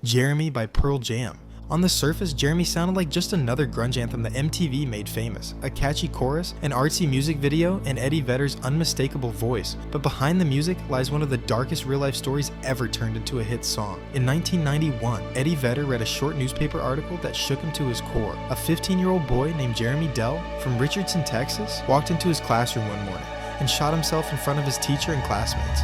Jeremy by Pearl Jam. On the surface, Jeremy sounded like just another grunge anthem that MTV made famous, a catchy chorus, an artsy music video, and Eddie Vedder's unmistakable voice. But behind the music lies one of the darkest real-life stories ever turned into a hit song. In 1991, Eddie Vedder read a short newspaper article that shook him to his core. A 15-year-old boy named Jeremy Delle from Richardson, Texas, walked into his classroom one morning and shot himself in front of his teacher and classmates.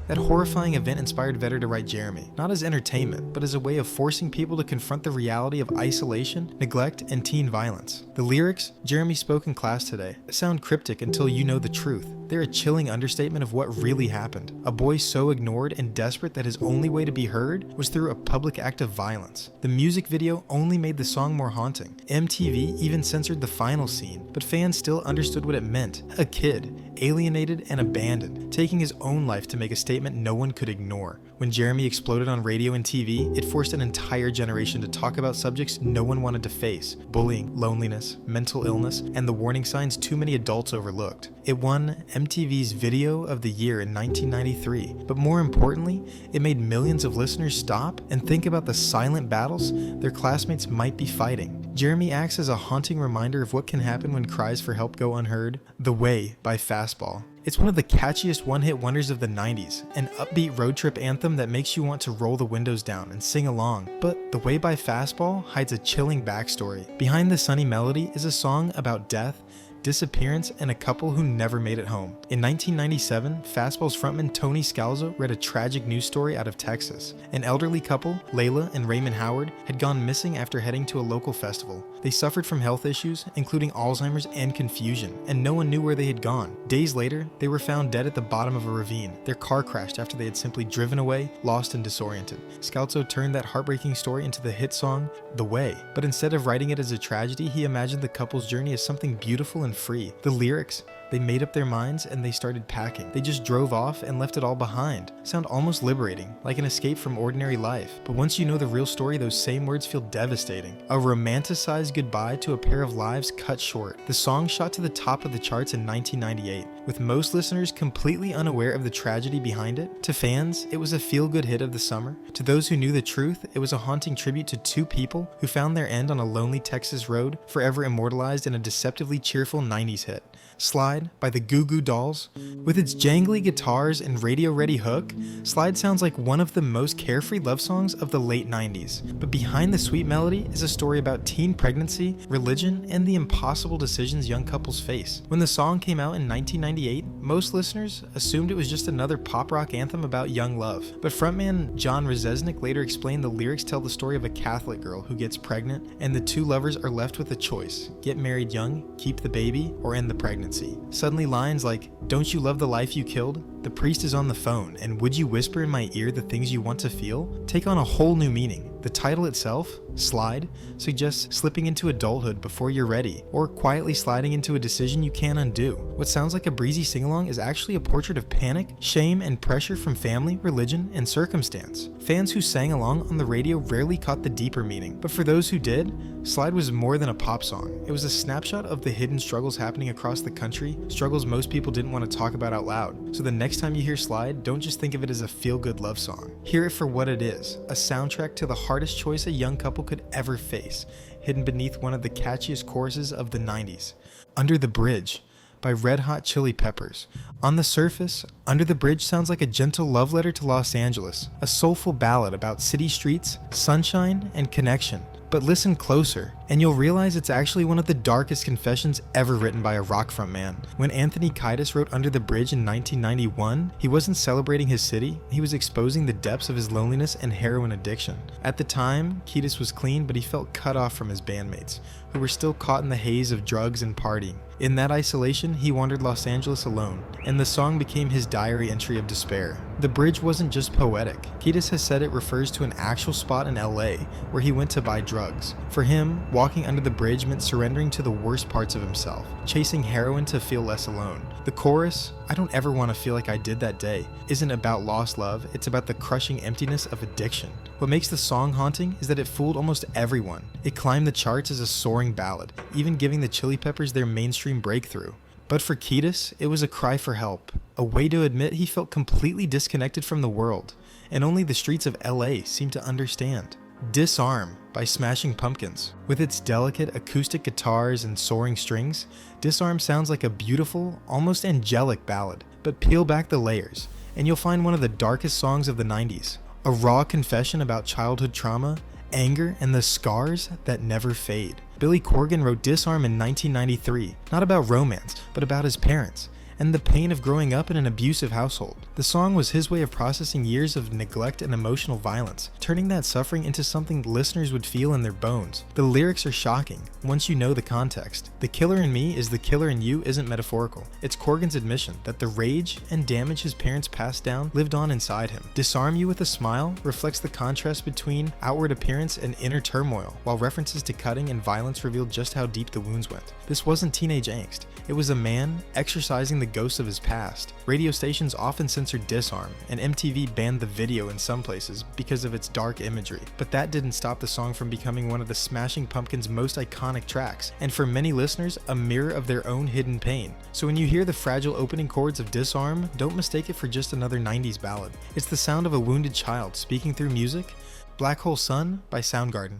That horrifying event inspired Vedder to write Jeremy, not as entertainment, but as a way of forcing people to confront the reality of isolation, neglect, and teen violence. The lyrics Jeremy spoke in class today sound cryptic until you know the truth. They're a chilling understatement of what really happened. A boy so ignored and desperate that his only way to be heard was through a public act of violence. The music video only made the song more haunting. MTV even censored the final scene, but fans still understood what it meant. A kid, alienated and abandoned, taking his own life to make a statement no one could ignore. When Jeremy exploded on radio and TV, it forced an entire generation to talk about subjects no one wanted to face: bullying, loneliness, mental illness, and the warning signs too many adults overlooked. It won MTV's Video of the Year in 1993, but more importantly, it made millions of listeners stop and think about the silent battles their classmates might be fighting. Jeremy acts as a haunting reminder of what can happen when cries for help go unheard. The Way by Fastball. It's one of the catchiest one-hit wonders of the 90s, an upbeat road trip anthem that makes you want to roll the windows down and sing along. But The Way by Fastball hides a chilling backstory. Behind the sunny melody is a song about death, disappearance, and a couple who never made it home. In 1997, Fastball's frontman Tony Scalzo read a tragic news story out of Texas. An elderly couple, Layla and Raymond Howard, had gone missing after heading to a local festival. They suffered from health issues, including Alzheimer's and confusion, and no one knew where they had gone. Days later, they were found dead at the bottom of a ravine. Their car crashed after they had simply driven away, lost and disoriented. Scalzo turned that heartbreaking story into the hit song, The Way. But instead of writing it as a tragedy, he imagined the couple's journey as something beautiful and free. The lyrics, they made up their minds and they started packing. They just drove off and left it all behind. Sound almost liberating, like an escape from ordinary life. But once you know the real story, those same words feel devastating. A romanticized goodbye to a pair of lives cut short. The song shot to the top of the charts in 1998, with most listeners completely unaware of the tragedy behind it. To fans, it was a feel-good hit of the summer. To those who knew the truth, it was a haunting tribute to two people who found their end on a lonely Texas road, forever immortalized in a deceptively cheerful 90s hit. Slide by the Goo Goo Dolls. With its jangly guitars and radio-ready hook, Slide sounds like one of the most carefree love songs of the late 90s. But behind the sweet melody is a story about teen pregnancy, religion, and the impossible decisions young couples face. When the song came out in 1998, most listeners assumed it was just another pop rock anthem about young love. But frontman John Rzeznik later explained the lyrics tell the story of a Catholic girl who gets pregnant, and the two lovers are left with a choice: get married young, keep the baby, or end the pregnancy. Suddenly lines like, "Don't you love the life you killed? The priest is on the phone, and would you whisper in my ear the things you want to feel?" take on a whole new meaning. The title itself, Slide, suggests slipping into adulthood before you're ready, or quietly sliding into a decision you can't undo. What sounds like a breezy sing-along is actually a portrait of panic, shame, and pressure from family, religion, and circumstance. Fans who sang along on the radio rarely caught the deeper meaning, but for those who did, Slide was more than a pop song. It was a snapshot of the hidden struggles happening across the country, struggles most people didn't want to talk about out loud. So the next time you hear Slide, don't just think of it as a feel-good love song. Hear it for what it is, a soundtrack to the hardest choice a young couple could ever face, hidden beneath one of the catchiest choruses of the 90s. Under the Bridge by Red Hot Chili Peppers. On the surface, Under the Bridge sounds like a gentle love letter to Los Angeles, a soulful ballad about city streets, sunshine, and connection. But listen closer, and you'll realize it's actually one of the darkest confessions ever written by a rock frontman. When Anthony Kiedis wrote Under the Bridge in 1991, he wasn't celebrating his city, he was exposing the depths of his loneliness and heroin addiction. At the time, Kiedis was clean, but he felt cut off from his bandmates, who were still caught in the haze of drugs and partying. In that isolation, he wandered Los Angeles alone, and the song became his diary entry of despair. The bridge wasn't just poetic. Kiedis has said it refers to an actual spot in LA where he went to buy drugs. For him, walking under the bridge meant surrendering to the worst parts of himself, chasing heroin to feel less alone. The chorus, "I don't ever want to feel like I did that day," isn't about lost love, it's about the crushing emptiness of addiction. What makes the song haunting is that it fooled almost everyone. It climbed the charts as a soaring ballad, even giving the Chili Peppers their mainstream breakthrough. But for Kiedis, it was a cry for help, a way to admit he felt completely disconnected from the world. and only the streets of LA seem to understand. Disarm by Smashing Pumpkins. With its delicate acoustic guitars and soaring strings, Disarm sounds like a beautiful, almost angelic ballad. But peel back the layers, and you'll find one of the darkest songs of the 90s. A raw confession about childhood trauma, anger, and the scars that never fade. Billy Corgan wrote Disarm in 1993, not about romance, but about his parents, and the pain of growing up in an abusive household. The song was his way of processing years of neglect and emotional violence, turning that suffering into something listeners would feel in their bones. The lyrics are shocking, once you know the context. The killer in me is the killer in you isn't metaphorical. It's Corgan's admission that the rage and damage his parents passed down lived on inside him. Disarm You with a Smile reflects the contrast between outward appearance and inner turmoil, while references to cutting and violence revealed just how deep the wounds went. This wasn't teenage angst. It was a man exorcising the ghosts of his past. Radio stations often censored Disarm, and MTV banned the video in some places because of its dark imagery. But that didn't stop the song from becoming one of the Smashing Pumpkins' most iconic tracks, and for many listeners, a mirror of their own hidden pain. So when you hear the fragile opening chords of Disarm, don't mistake it for just another 90s ballad. It's the sound of a wounded child speaking through music. Black Hole Sun by Soundgarden.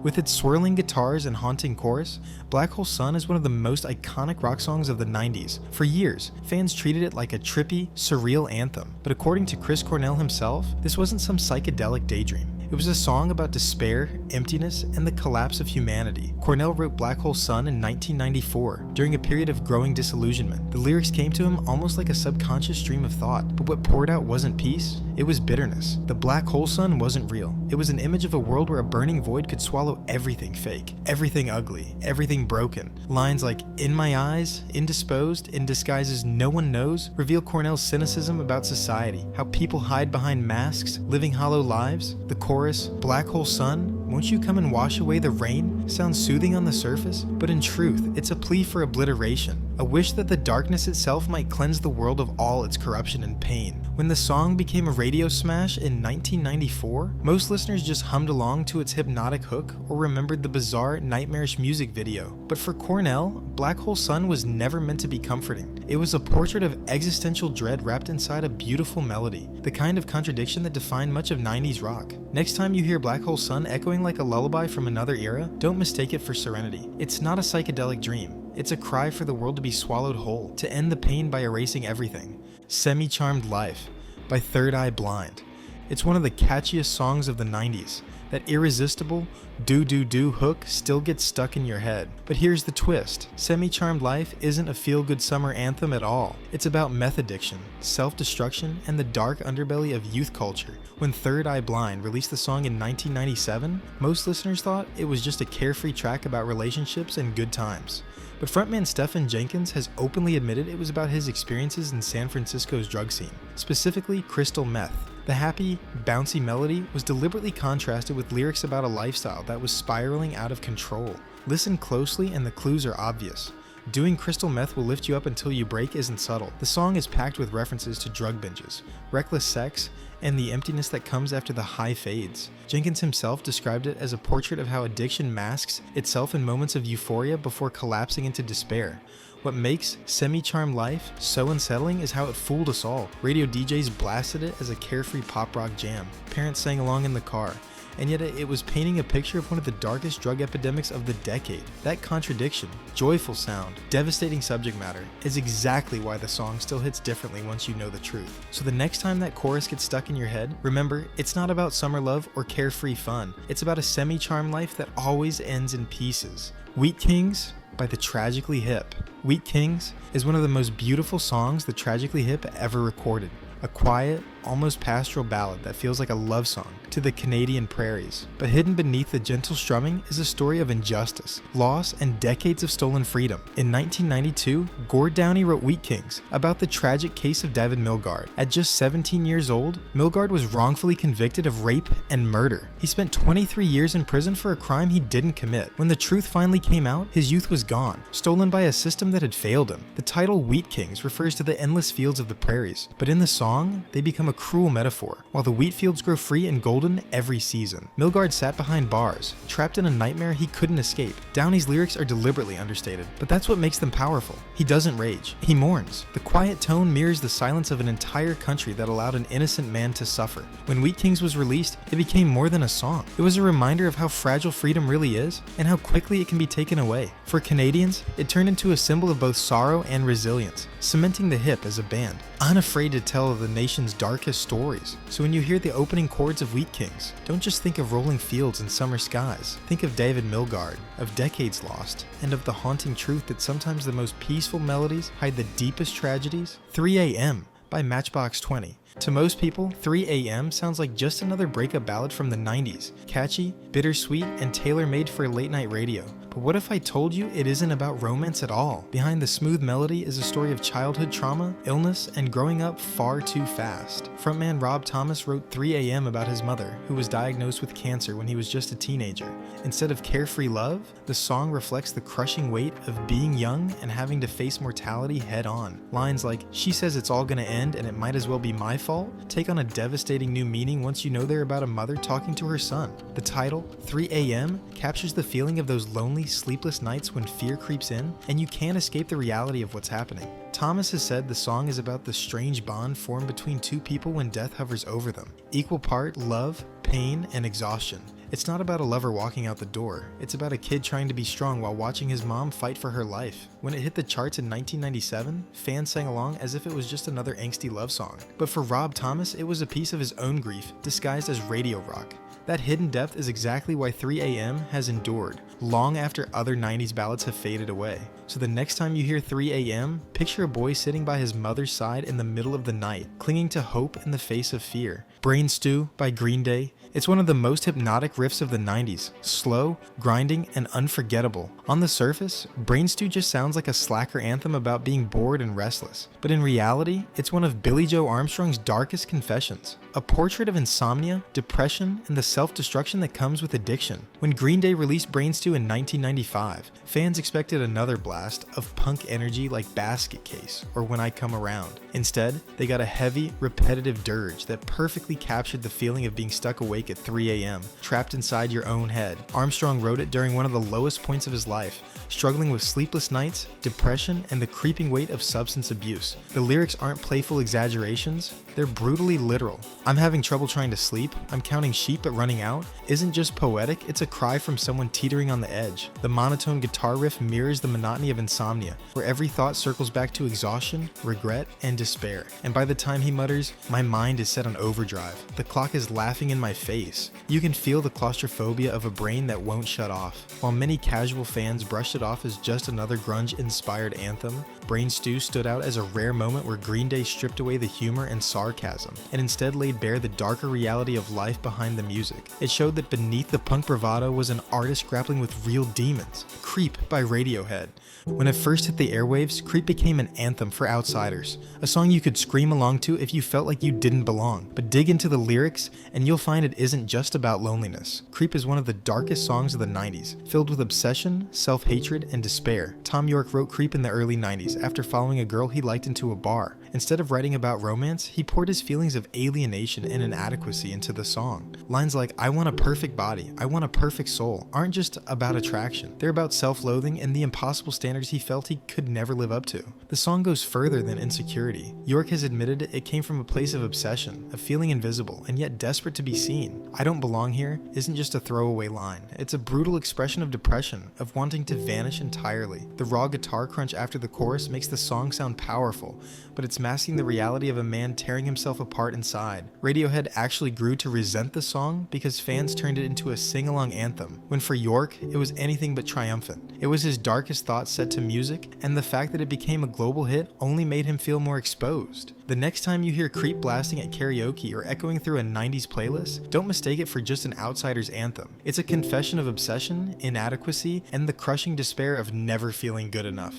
With its swirling guitars and haunting chorus, Black Hole Sun is one of the most iconic rock songs of the 90s. For years, fans treated it like a trippy, surreal anthem, but according to Chris Cornell himself, this wasn't some psychedelic daydream. It was a song about despair, emptiness, and the collapse of humanity. Cornell wrote Black Hole Sun in 1994, during a period of growing disillusionment. The lyrics came to him almost like a subconscious stream of thought, but what poured out wasn't peace, it was bitterness. The Black Hole Sun wasn't real. It was an image of a world where a burning void could swallow everything fake, everything ugly, everything broken. Lines like, "In my eyes, indisposed, in disguises no one knows," reveal Cornell's cynicism about society, how people hide behind masks, living hollow lives. The chorus, "Black Hole Sun, won't you come and wash away the rain?" sounds soothing on the surface, but in truth, it's a plea for obliteration, a wish that the darkness itself might cleanse the world of all its corruption and pain. When the song became a radio smash in 1994, most listeners just hummed along to its hypnotic hook or remembered the bizarre, nightmarish music video. But for Cornell, Black Hole Sun was never meant to be comforting. It was a portrait of existential dread wrapped inside a beautiful melody, the kind of contradiction that defined much of 90s rock. Next time you hear Black Hole Sun echoing like a lullaby from another era, don't mistake it for serenity. It's not a psychedelic dream. It's a cry for the world to be swallowed whole, to end the pain by erasing everything. Semi-Charmed Life by Third Eye Blind. It's one of the catchiest songs of the 90s. That irresistible do-do-do hook still gets stuck in your head. But here's the twist. Semi-Charmed Life isn't a feel-good summer anthem at all. It's about meth addiction, self-destruction, and the dark underbelly of youth culture. When Third Eye Blind released the song in 1997, most listeners thought it was just a carefree track about relationships and good times. But frontman Stephen Jenkins has openly admitted it was about his experiences in San Francisco's drug scene, specifically crystal meth. The happy, bouncy melody was deliberately contrasted with lyrics about a lifestyle that was spiraling out of control. Listen closely and the clues are obvious. Doing crystal meth will lift you up until you break isn't subtle. The song is packed with references to drug binges, reckless sex, and the emptiness that comes after the high fades. Jenkins himself described it as a portrait of how addiction masks itself in moments of euphoria before collapsing into despair. What makes Semi-Charmed Life so unsettling is how it fooled us all. Radio DJs blasted it as a carefree pop rock jam. Parents sang along in the car. And yet it was painting a picture of one of the darkest drug epidemics of the decade. That contradiction, joyful sound, devastating subject matter, is exactly why the song still hits differently once you know the truth. So the next time that chorus gets stuck in your head, remember, it's not about summer love or carefree fun. It's about a semi-charmed life that always ends in pieces. Wheat Kings by the Tragically Hip. Wheat Kings is one of the most beautiful songs the Tragically Hip ever recorded. A quiet, almost pastoral ballad that feels like a love song to the Canadian prairies. But hidden beneath the gentle strumming is a story of injustice, loss, and decades of stolen freedom. In 1992, Gord Downie wrote Wheat Kings about the tragic case of David Milgaard. At just 17 years old, Milgaard was wrongfully convicted of rape and murder. He spent 23 years in prison for a crime he didn't commit. When the truth finally came out, his youth was gone, stolen by a system that had failed him. The title Wheat Kings refers to the endless fields of the prairies, but in the song, they become a a cruel metaphor. While the wheat fields grow free and golden every season, Milgaard sat behind bars, trapped in a nightmare he couldn't escape. Downey's lyrics are deliberately understated, but that's what makes them powerful. He doesn't rage, he mourns. The quiet tone mirrors the silence of an entire country that allowed an innocent man to suffer. When Wheat Kings was released, it became more than a song. It was a reminder of how fragile freedom really is, and how quickly it can be taken away. For Canadians, it turned into a symbol of both sorrow and resilience, cementing the hip as a band, unafraid to tell the nation's darkest stories. So when you hear the opening chords of Wheat Kings, don't just think of rolling fields and summer skies. Think of David Milgaard, of decades lost, and of the haunting truth that sometimes the most peaceful melodies hide the deepest tragedies. 3 a.m. by Matchbox 20. To most people, 3 a.m. sounds like just another breakup ballad from the 90s, catchy, bittersweet, and tailor-made for late-night radio. But what if I told you it isn't about romance at all? Behind the smooth melody is a story of childhood trauma, illness, and growing up far too fast. Frontman Rob Thomas wrote 3 a.m. about his mother, who was diagnosed with cancer when he was just a teenager. Instead of carefree love, the song reflects the crushing weight of being young and having to face mortality head-on. Lines like, "She says it's all gonna end and it might as well be my fault," take on a devastating new meaning once you know they're about a mother talking to her son. The title, 3 a.m., captures the feeling of those lonely, sleepless nights when fear creeps in and you can't escape the reality of what's happening. Thomas has said the song is about the strange bond formed between two people when death hovers over them. Equal part love, pain, and exhaustion. It's not about a lover walking out the door. It's about a kid trying to be strong while watching his mom fight for her life. When it hit the charts in 1997, fans sang along as if it was just another angsty love song. But for Rob Thomas, it was a piece of his own grief disguised as radio rock. That hidden depth is exactly why 3 a.m. has endured, long after other 90s ballads have faded away. So the next time you hear 3 a.m., picture a boy sitting by his mother's side in the middle of the night, clinging to hope in the face of fear. Brain Stew by Green Day. It's one of the most hypnotic riffs of the 90s, slow, grinding, and unforgettable. On the surface, Brain Stew just sounds like a slacker anthem about being bored and restless. But in reality, it's one of Billie Joe Armstrong's darkest confessions. A portrait of insomnia, depression, and the self-destruction that comes with addiction. When Green Day released Brain Stew in 1995, fans expected another blast of punk energy like Basket Case or When I Come Around. Instead, they got a heavy, repetitive dirge that perfectly captured the feeling of being stuck awake at 3 a.m., trapped inside your own head. Armstrong wrote it during one of the lowest points of his life, struggling with sleepless nights, depression, and the creeping weight of substance abuse. The lyrics aren't playful exaggerations, they're brutally literal. "I'm having trouble trying to sleep, I'm counting sheep but running out" isn't just poetic, it's a cry from someone teetering on the edge. The monotone guitar riff mirrors the monotony of insomnia, where every thought circles back to exhaustion, regret, and despair. And by the time he mutters, "My mind is set on overdrive, the clock is laughing in my face," you can feel the claustrophobia of a brain that won't shut off. While many casual fans brushed it off as just another grunge-inspired anthem, Brain Stew stood out as a rare moment where Green Day stripped away the humor and sarcasm, and instead laid bare the darker reality of life behind the music. It showed that beneath the punk bravado was an artist grappling with real demons. Creep by Radiohead. When it first hit the airwaves, Creep became an anthem for outsiders, a song you could scream along to if you felt like you didn't belong. But dig into the lyrics, and you'll find it isn't just about loneliness. Creep is one of the darkest songs of the 90s, filled with obsession, self-hatred, and despair. Tom York wrote Creep in the early 90s after following a girl he liked into a bar. Instead of writing about romance, he poured his feelings of alienation and inadequacy into the song. Lines like, "I want a perfect body, I want a perfect soul," aren't just about attraction. They're about self-loathing and the impossible standards he felt he could never live up to. The song goes further than insecurity. York has admitted it came from a place of obsession, of feeling invisible, and yet desperate to be seen. "I don't belong here" isn't just a throwaway line. It's a brutal expression of depression, of wanting to vanish entirely. The raw guitar crunch after the chorus makes the song sound powerful, but it's masking the reality of a man tearing himself apart inside. Radiohead actually grew to resent the song because fans turned it into a sing-along anthem, when for York, it was anything but triumphant. It was his darkest thoughts set to music, and the fact that it became a global hit only made him feel more exposed. The next time you hear Creep blasting at karaoke or echoing through a 90s playlist, don't mistake it for just an outsider's anthem. It's a confession of obsession, inadequacy, and the crushing despair of never feeling good enough.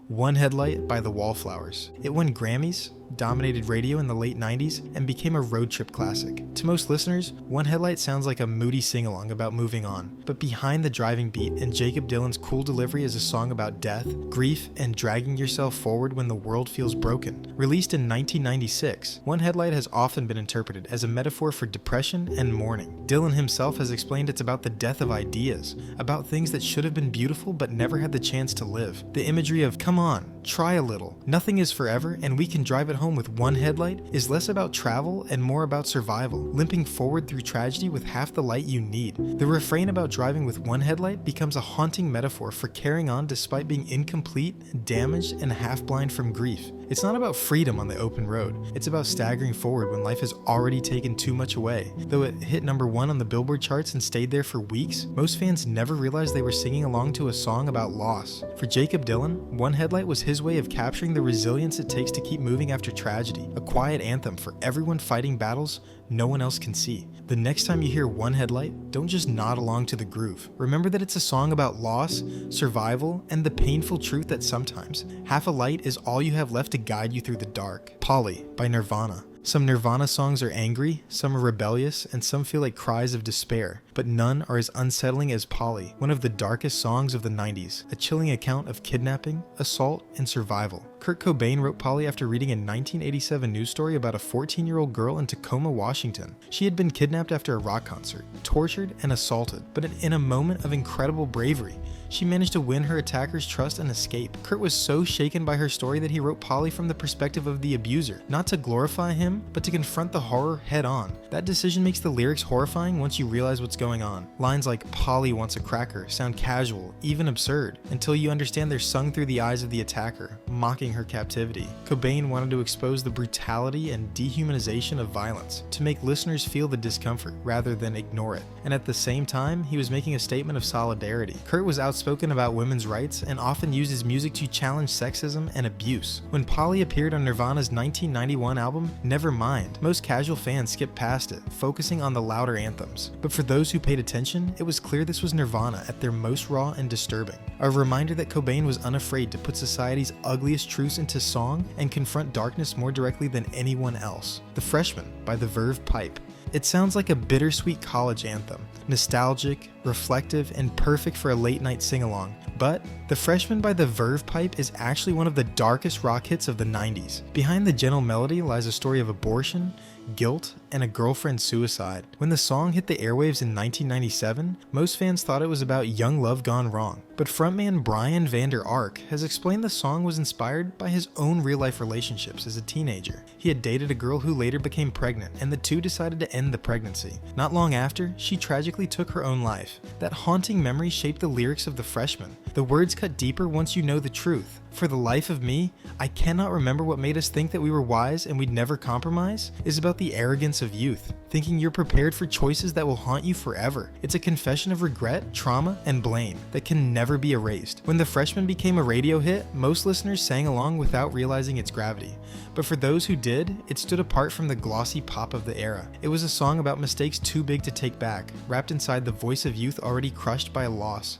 One Headlight by the Wallflowers. It won Grammys, dominated radio in the late 90s, and became a road trip classic. To most listeners, One Headlight sounds like a moody sing-along about moving on, but behind the driving beat and Jakob Dylan's cool delivery is a song about death, grief, and dragging yourself forward when the world feels broken. Released in 1996, One Headlight has often been interpreted as a metaphor for depression and mourning. Dylan himself has explained it's about the death of ideas, about things that should have been beautiful but never had the chance to live. The imagery of, come on, try a little, nothing is forever and we can drive it home with one headlight is less about travel and more about survival, limping forward through tragedy with half the light you need. The refrain about driving with one headlight becomes a haunting metaphor for carrying on despite being incomplete, damaged, and half-blind from grief. It's not about freedom on the open road, it's about staggering forward when life has already taken too much away. Though it hit #1 on the Billboard charts and stayed there for weeks, most fans never realized they were singing along to a song about loss. For Jakob Dylan, One Headlight was his way of capturing the resilience it takes to keep moving after tragedy, a quiet anthem for everyone fighting battles no one else can see. The next time you hear One Headlight, don't just nod along to the groove. Remember that it's a song about loss, survival, and the painful truth that sometimes half a light is all you have left to guide you through the dark. Polly by Nirvana. Some Nirvana songs are angry, some are rebellious, and some feel like cries of despair, but none are as unsettling as Polly, one of the darkest songs of the 90s, a chilling account of kidnapping, assault, and survival. Kurt Cobain wrote Polly after reading a 1987 news story about a 14-year-old girl in Tacoma, Washington. She had been kidnapped after a rock concert, tortured, and assaulted, but in a moment of incredible bravery, she managed to win her attacker's trust and escape. Kurt was so shaken by her story that he wrote Polly from the perspective of the abuser, not to glorify him, but to confront the horror head on. That decision makes the lyrics horrifying once you realize what's going on. Lines like "Polly wants a cracker" sound casual, even absurd, until you understand they're sung through the eyes of the attacker, mocking her captivity. Cobain wanted to expose the brutality and dehumanization of violence, to make listeners feel the discomfort rather than ignore it. And at the same time, he was making a statement of solidarity. Kurt was outspoken about women's rights and often used his music to challenge sexism and abuse. When Polly appeared on Nirvana's 1991 album, Nevermind, most casual fans skipped past it, focusing on the louder anthems. But for those who paid attention, it was clear this was Nirvana at their most raw and disturbing. A reminder that Cobain was unafraid to put society's ugliest truths into song and confront darkness more directly than anyone else. The Freshman by the Verve Pipe. It sounds like a bittersweet college anthem, nostalgic, reflective, and perfect for a late-night sing-along. But The Freshman by the Verve Pipe is actually one of the darkest rock hits of the 90s. Behind the gentle melody lies a story of abortion, guilt, and a girlfriend's suicide. When the song hit the airwaves in 1997, most fans thought it was about young love gone wrong. But frontman Brian Vander Ark has explained the song was inspired by his own real-life relationships as a teenager. He had dated a girl who later became pregnant, and the two decided to end the pregnancy. Not long after, she tragically took her own life. That haunting memory shaped the lyrics of The Freshman. The words cut deeper once you know the truth. For the life of me, I cannot remember what made us think that we were wise and we'd never compromise, is about the arrogance of youth, thinking you're prepared for choices that will haunt you forever. It's a confession of regret, trauma, and blame that can never be erased. When The Freshman became a radio hit, most listeners sang along without realizing its gravity. But for those who did, it stood apart from the glossy pop of the era. It was a song about mistakes too big to take back, wrapped inside the voice of youth already crushed by a loss.